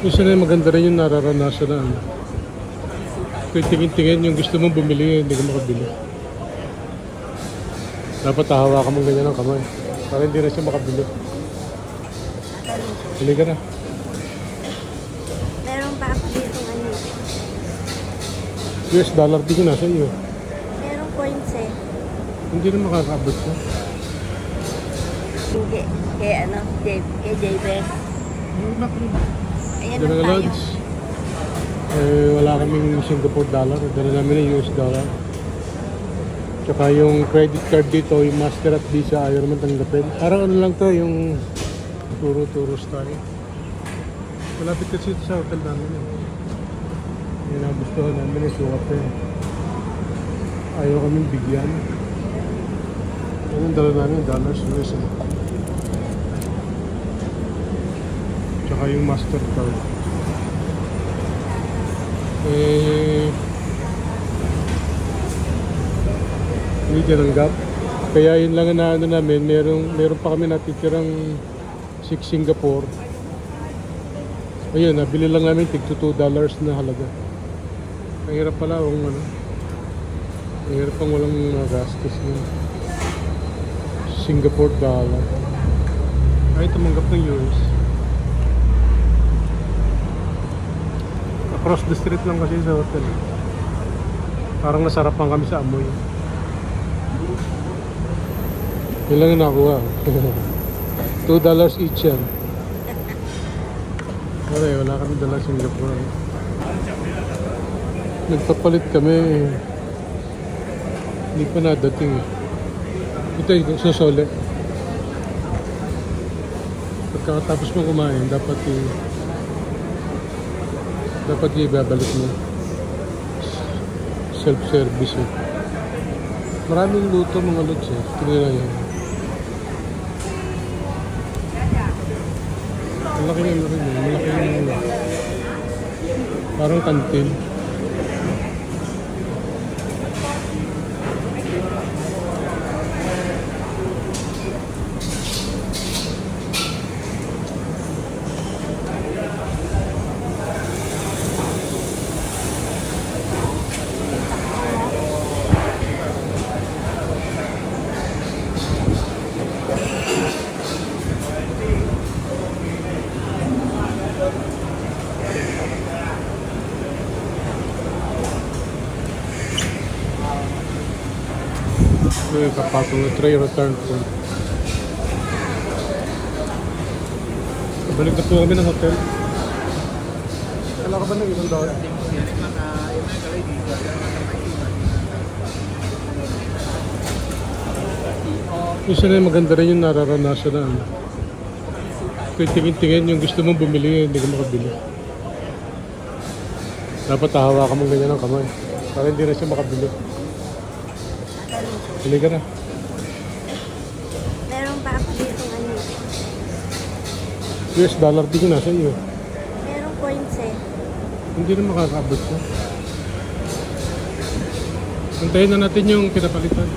Isa na maganda rin yung nararanasan na ano. Kung tingin-tingin yung gusto mong bumili, hindi ka makabili. Dapat hahawakan mong ganyan ng kamay. Para hindi na siya makabili. Bili ka na. Meron pa ako dito ano. US dollar din na sa iyo. Merong coins eh. Hindi na makakaabot ka. Hindi. Kay ano, kay David. Ayan Dala lang na tayo. lunch. Wala kaming Singapore dollar. Dala namin ng US dollar. Tsaka yung credit card dito, yung Master at Visa, ayaw naman tanggapin. Parang ano lang to, yung turo-turos tayo. Malapit kasi ito sa hotel namin. Yung nagustuhan namin yung sukat eh. Ayaw kaming bigyan. Anong dala namin? Dollars US eh. Tsaka yung Mastercard. Hindi tinanggap. Kaya yun lang na ano namin, meron pa kami natitirang 6 Singapore. Ayun, nabili lang namin tig $2 na halaga. Mahirap pala kung ano. Mahirap pang walang gastos ng Singapore dollar. Ay, tumanggap ng US. Across the street lang kasi sa hotel. Parang nasarapan kami sa amoy. Yun lang yung nakuha. $2 each yan. Okay, wala kami dala Singapore. Nagpapalit kami. Hindi pa nadating. Ito yung sosole. Pagkatapos mo kumain, dapat ibabalik mo. Self-service eh. Maraming luto mga lods eh. Tingnan yan. Malaki na rin eh. Malaki na parang kantin. Kapatong na tray return point. Balik na po kami ng hotel. Kala ka ba ng isang doon? Isa na maganda rin yung nararanasan na ano. Kung tingin-tingin yung gusto mong bumili, hindi ka makabili. Dapat hahawakan mong ganyan ng kamay. Para hindi na siya makabili. Bili ka na. Meron pa ako dito ano. US dollar din na sa iyo. Merong coins eh. Hindi na makakaabot ka. Antayin na natin yung pinapalitan.